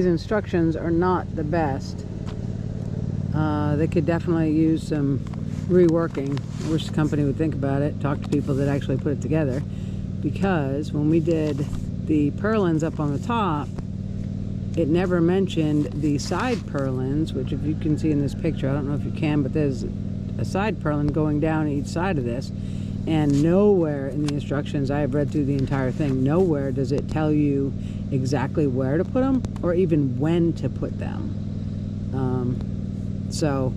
these instructions are not the best. They could definitely use some reworking. I wish the company would think about it, talk to people that actually put it together, because when we did the purlins up on the top, it never mentioned the side purlins, which if you can see in this picture, I don't know if you can, but there's a side purlin going down each side of this, and nowhere in the instructions, I have read through the entire thing, nowhere does it tell you exactly where to put them or even when to put them. So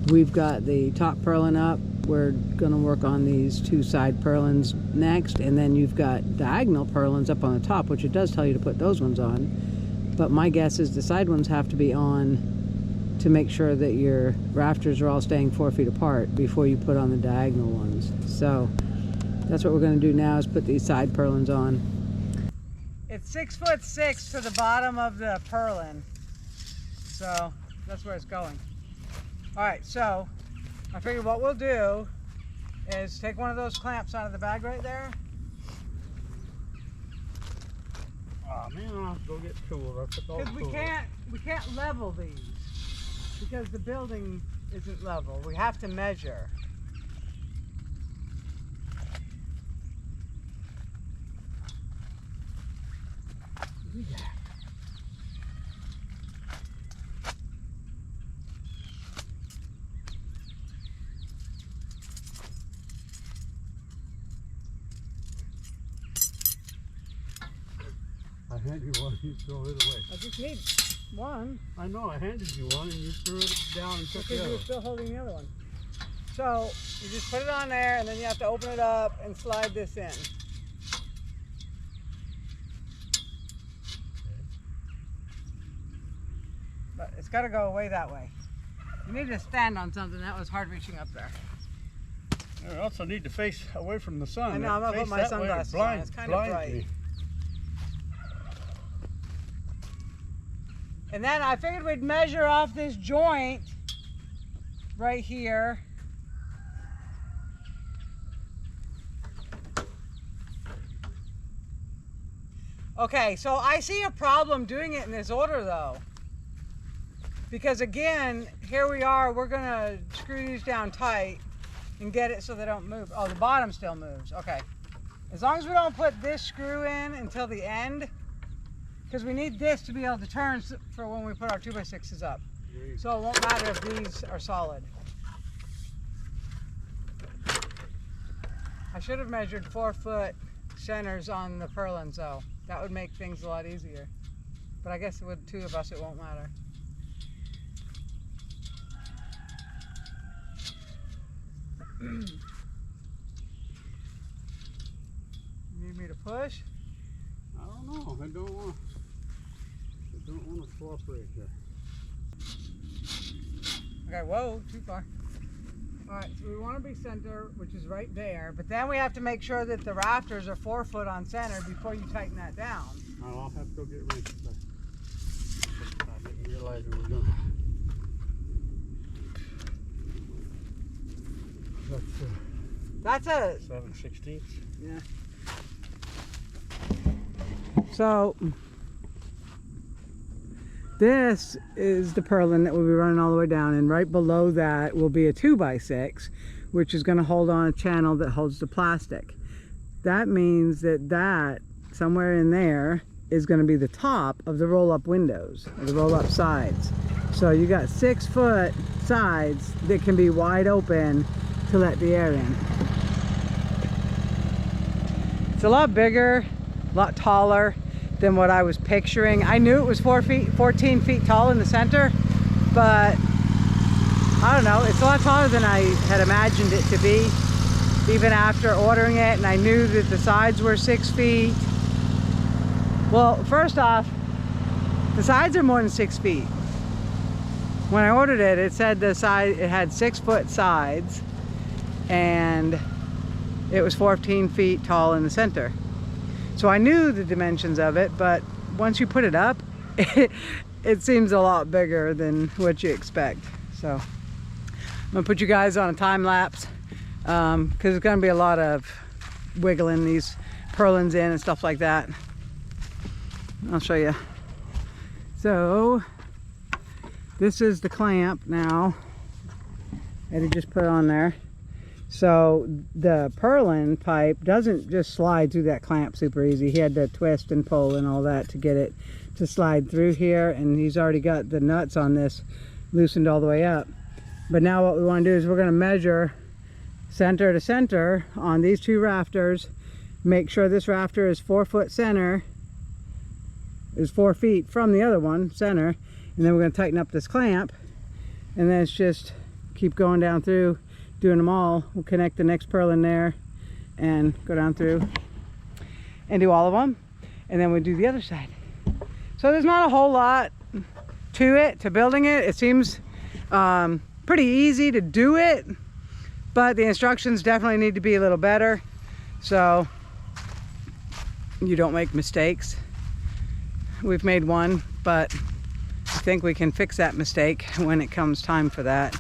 we've got the top purlin up. We're going to work on these two side purlins next, and then you've got diagonal purlins up on the top, which it does tell you to put those ones on. But my guess is the side ones have to be on to make sure that your rafters are all staying 4 feet apart before you put on the diagonal ones. So that's what we're going to do now, is put these side purlins on. It's 6'6" to the bottom of the purlin, so that's where it's going. All right, so I figured what we'll do is take one of those clamps out of the bag right there. Oh man, I'll have to go get tools. I took all the tools. We can't level these because the building isn't level. We have to measure. Yeah. I handed you one, you threw it away. I just need one. I know, I handed you one and you threw it down and took the Because other. you were still holding the other one. So you just put it on there, and then you have to open it up and slide this in. Okay. But it's got to go away that way. You need to stand on something. That was hard reaching up there. I also need to face away from the sun. I know, I'm going to put my sunglasses on. It's kind of bright. Me. And then I figured we'd measure off this joint right here. Okay, so I see a problem doing it in this order though. Because again, here we are, we're gonna screw these down tight and get it so they don't move. Oh, the bottom still moves, okay. As long as we don't put this screw in until the end, because we need this to be able to turn for when we put our 2x6s up. So it won't matter if these are solid. I should have measured 4-foot centers on the purlins though. That would make things a lot easier. But I guess with two of us it won't matter. Need me to push? I don't know. I don't want to cooperate here. Okay, whoa, too far. All right, so we want to be center, which is right there, but then we have to make sure that the rafters are 4 foot on center before you tighten that down. I'll have to go get ready. I didn't realize we were gonna. That's a 7/16. Yeah. So this is the purlin that will be running all the way down, and right below that will be a 2x6, which is going to hold on a channel that holds the plastic. That means that somewhere in there is going to be the top of the roll-up windows, or the roll-up sides. So you got 6-foot sides that can be wide open to let the air in. It's a lot bigger, a lot taller than what I was picturing. I knew it was 14 feet tall in the center, but I don't know, it's a lot taller than I had imagined it to be, even after ordering it, and I knew that the sides were 6 feet. Well, first off, the sides are more than 6 feet. When I ordered it, it said it had 6-foot sides, and it was 14 feet tall in the center. So I knew the dimensions of it, but once you put it up, it seems a lot bigger than what you expect. So I'm gonna put you guys on a time lapse, because there's gonna be a lot of wiggling these purlins in and stuff like that. I'll show you So this is the clamp now. Eddie just put it on there. So the purlin pipe doesn't just slide through that clamp super easy. He had to twist and pull and all that to get it to slide through here, and he's already got the nuts on this loosened all the way up. But now what we want to do is we're going to measure center to center on these two rafters. Make sure this rafter is 4 foot center, is 4 feet from the other one center, and then we're going to tighten up this clamp, and then it's just keep going down through, doing them all. We'll connect the next purlin there and go down through and do all of them, and then we'll do the other side. So there's not a whole lot to it, to building it. It seems pretty easy to do it, but the instructions definitely need to be a little better so you don't make mistakes. We've made one, but I think we can fix that mistake when it comes time for that.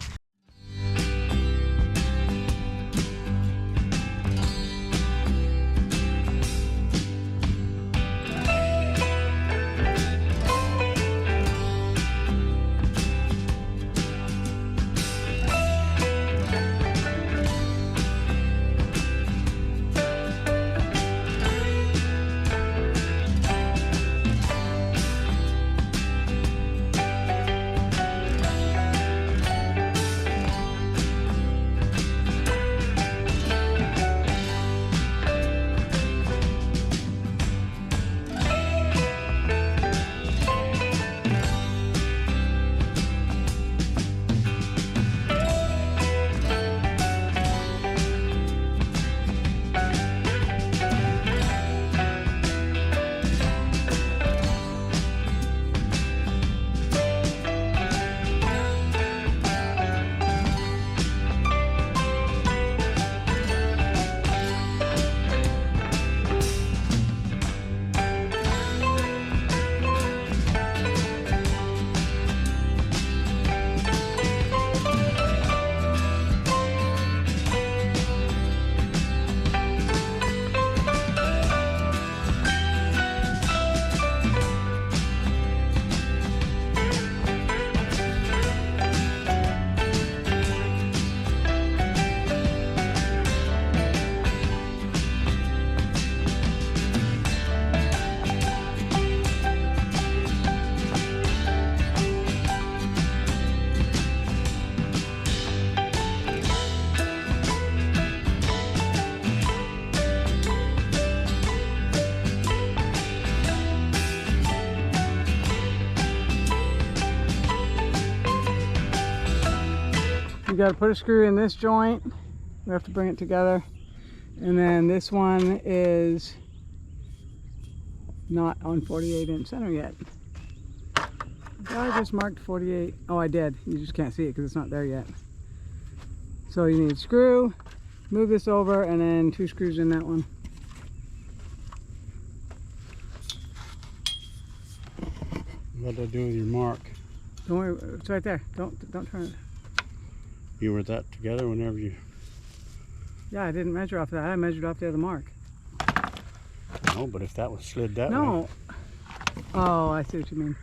You got to put a screw in this joint. We have to bring it together. And then this one is not on 48-inch center yet. Did I just marked 48? Oh, I did. You just can't see it because it's not there yet. So you need a screw, move this over, and then 2 screws in that one. What do I do with your mark? Don't worry, it's right there. Don't turn it. You were that together whenever you... Yeah, I didn't measure off that. I measured off the other mark. No, but if that was slid that way... No. Oh, I see what you mean.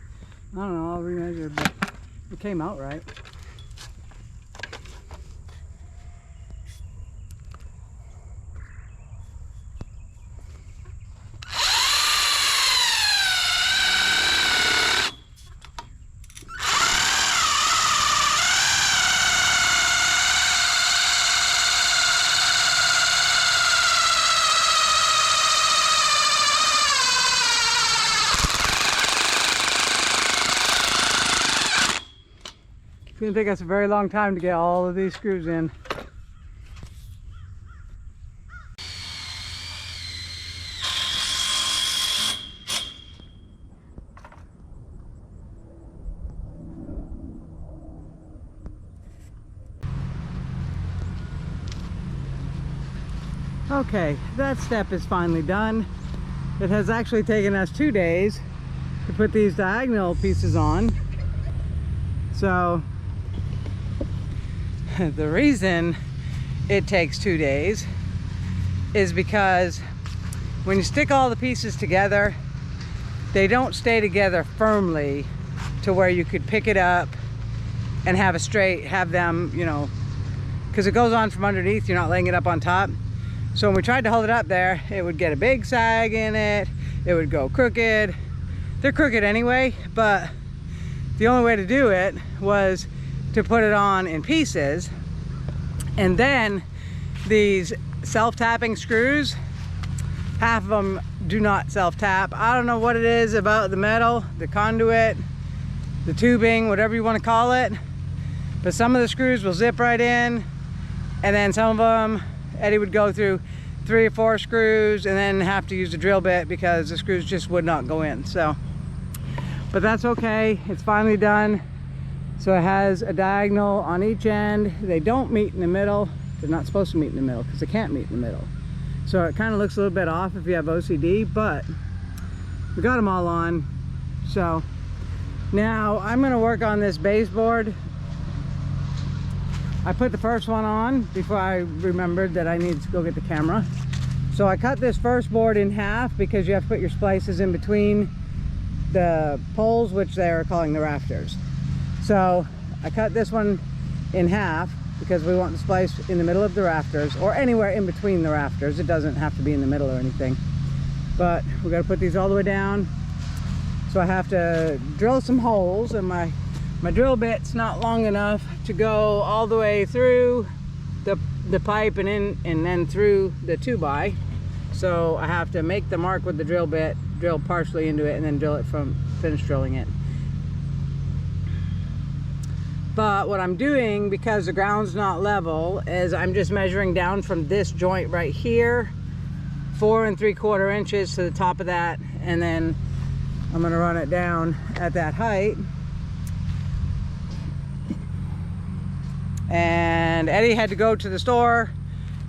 I don't know, I'll remeasure, but it came out right. It's going to take us a very long time to get all of these screws in. Okay, that step is finally done. It has actually taken us 2 days to put these diagonal pieces on. So the reason it takes 2 days is because when you stick all the pieces together, they don't stay together firmly to where you could pick it up and have them, you know, because it goes on from underneath, you're not laying it up on top. So when we tried to hold it up there, it would get a big sag in it, it would go crooked. They're crooked anyway, but the only way to do it was to put it on in pieces. And then these self-tapping screws, half of them do not self-tap. I don't know what it is about the metal, the conduit, the tubing, whatever you want to call it, but some of the screws will zip right in, and then some of them Eddie would go through 3 or 4 screws and then have to use a drill bit because the screws just would not go in. So, but that's okay, it's finally done. So it has a diagonal on each end. They don't meet in the middle. They're not supposed to meet in the middle because they can't meet in the middle. So it kind of looks a little bit off if you have OCD, but we got them all on. So now I'm going to work on this baseboard. I put the first one on before I remembered that I needed to go get the camera. So I cut this first board in half because you have to put your splices in between the poles, which they're calling the rafters. So I cut this one in half because we want the splice in the middle of the rafters, or anywhere in between the rafters. It doesn't have to be in the middle or anything. But we got to put these all the way down. So I have to drill some holes, and my drill bit's not long enough to go all the way through the pipe and in and then through the 2x. So I have to make the mark with the drill bit, drill partially into it, and then drill it from finish drilling it. But what I'm doing, because the ground's not level, is I'm just measuring down from this joint right here, 4 3/4 inches to the top of that, and then I'm gonna run it down at that height. And Eddie had to go to the store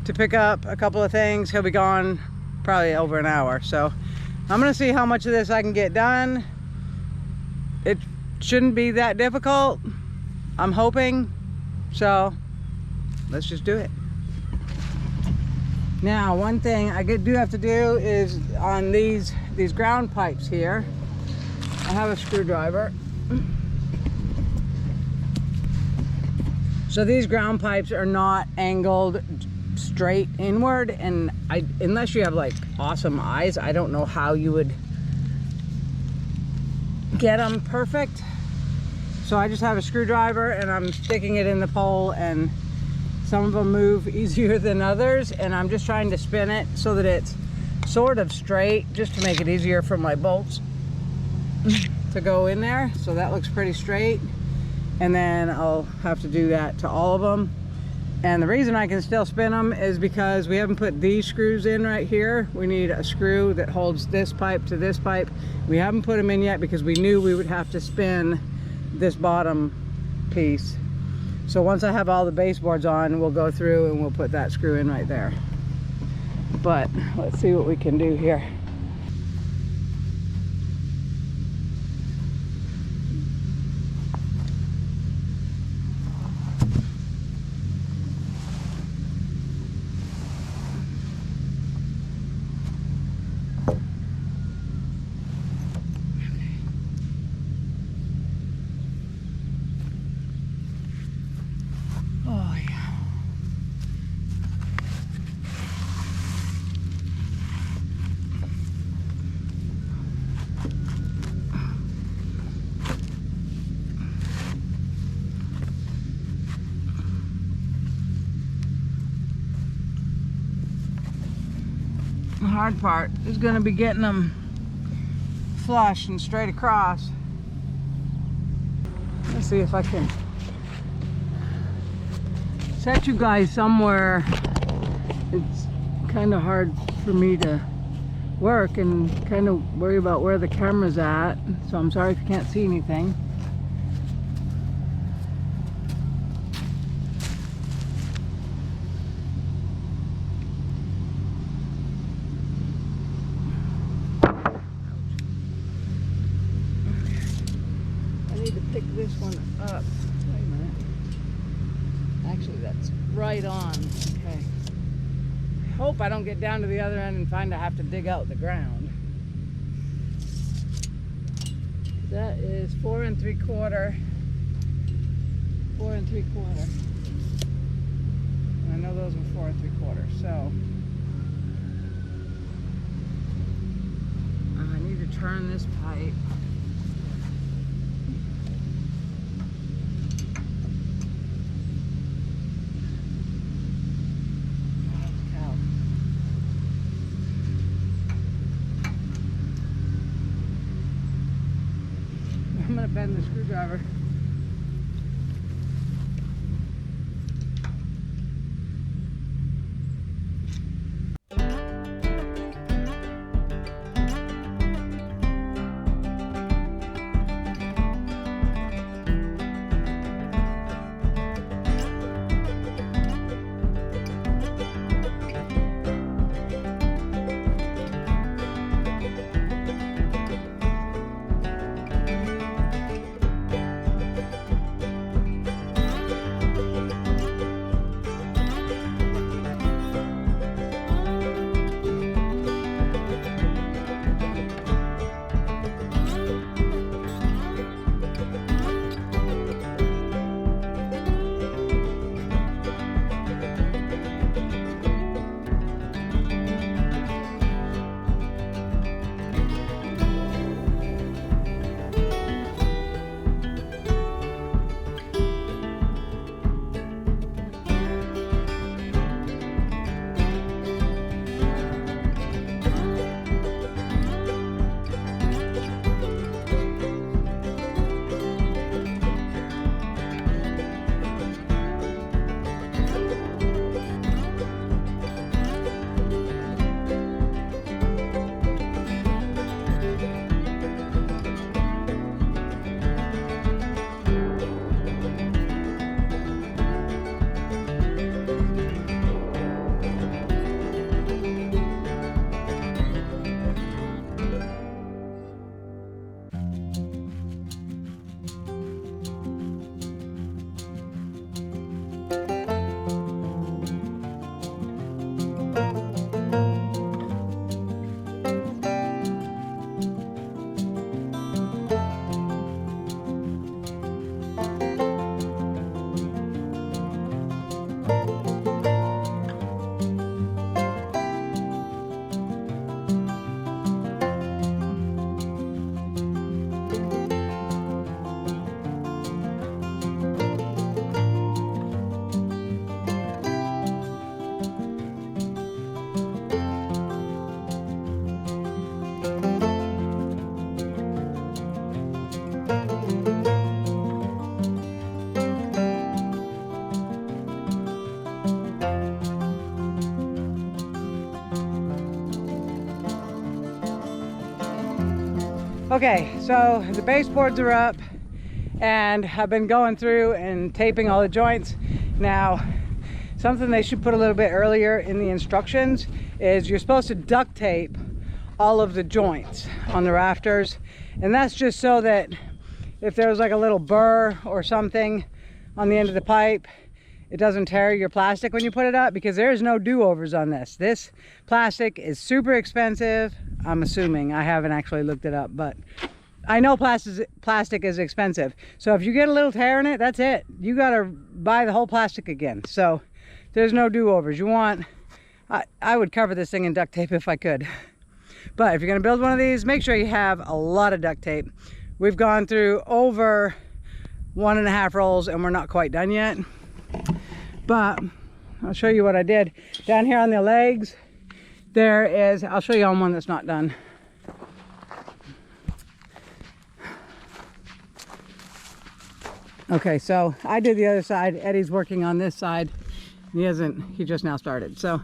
to pick up a couple of things. He'll be gone probably over an hour. So I'm gonna see how much of this I can get done. It shouldn't be that difficult, I'm hoping. So let's just do it. Now, one thing I do have to do is on these ground pipes here, I have a screwdriver. So these ground pipes are not angled straight inward, and unless you have like awesome eyes, I don't know how you would get them perfect. So I just have a screwdriver and I'm sticking it in the pole, and some of them move easier than others, and I'm just trying to spin it so that it's sort of straight, just to make it easier for my bolts to go in there. So that looks pretty straight, and then I'll have to do that to all of them. And the reason I can still spin them is because we haven't put these screws in right here. We need a screw that holds this pipe to this pipe. We haven't put them in yet because we knew we would have to spin this bottom piece. So once I have all the baseboards on, we'll go through and we'll put that screw in right there. But let's see what we can do here. The hard part is going to be getting them flush and straight across. Let's see if I can set you guys somewhere. It's kind of hard for me to work and kind of worry about where the camera's at, so I'm sorry if you can't see anything. Pick this one up. Wait a minute. Actually, that's right on. Okay. I hope I don't get down to the other end and find I have to dig out the ground. That is 4 3/4. 4 3/4. And I know those were 4 3/4. So I need to turn this pipe. I'm gonna bend the screwdriver. Okay, so the baseboards are up and I've been going through and taping all the joints. Now, something they should put a little bit earlier in the instructions is you're supposed to duct tape all of the joints on the rafters. And that's just so that if there's like a little burr or something on the end of the pipe, it doesn't tear your plastic when you put it up, because there's no do-overs on this. This plastic is super expensive. I'm assuming, I haven't actually looked it up, but I know plastic is expensive. So if you get a little tear in it, that's it. You gotta buy the whole plastic again. So there's no do-overs. You want, I would cover this thing in duct tape if I could. But if you're gonna build one of these, make sure you have a lot of duct tape. We've gone through over 1.5 rolls and we're not quite done yet. But I'll show you what I did. Down here on the legs, there is, I'll show you on one that's not done. Okay, so I did the other side. Eddie's working on this side. He just now started. So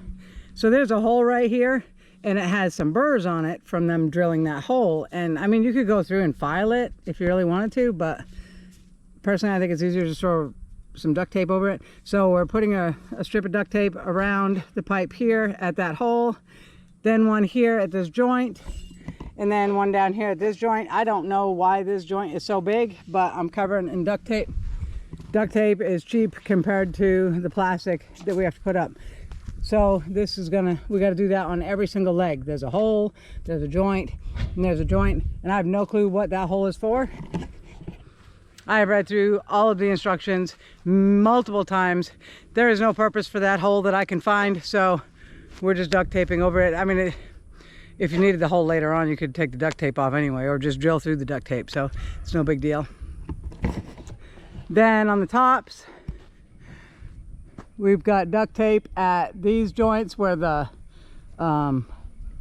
there's a hole right here, and it has some burrs on it from them drilling that hole. And I mean, you could go through and file it if you really wanted to, but personally I think it's easier to throw some duct tape over it. So we're putting a strip of duct tape around the pipe here at that hole, then one here at this joint, and then one down here at this joint. I don't know why this joint is so big, but I'm covering in duct tape. Duct tape is cheap compared to the plastic that we have to put up. So this is we got to do that on every single leg. There's a hole, there's a joint, and there's a joint, and I have no clue what that hole is for. I have read through all of the instructions multiple times. There is no purpose for that hole that I can find, so we're just duct taping over it. I mean, if you needed the hole later on, you could take the duct tape off anyway, or just drill through the duct tape, so it's no big deal. Then on the tops, we've got duct tape at these joints where the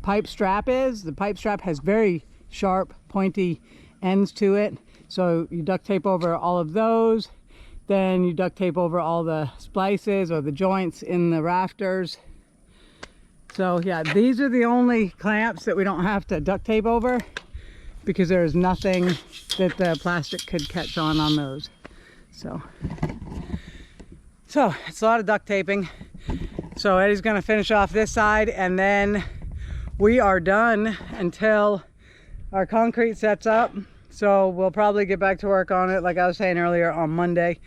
pipe strap is. The pipe strap has very sharp, pointy ends to it. So you duct tape over all of those. Then you duct tape over all the splices or the joints in the rafters. So yeah, these are the only clamps that we don't have to duct tape over, because there is nothing that the plastic could catch on those. So it's a lot of duct taping. So Eddie's gonna finish off this side, and then we are done until our concrete sets up. So we'll probably get back to work on it, like I was saying earlier, on Monday.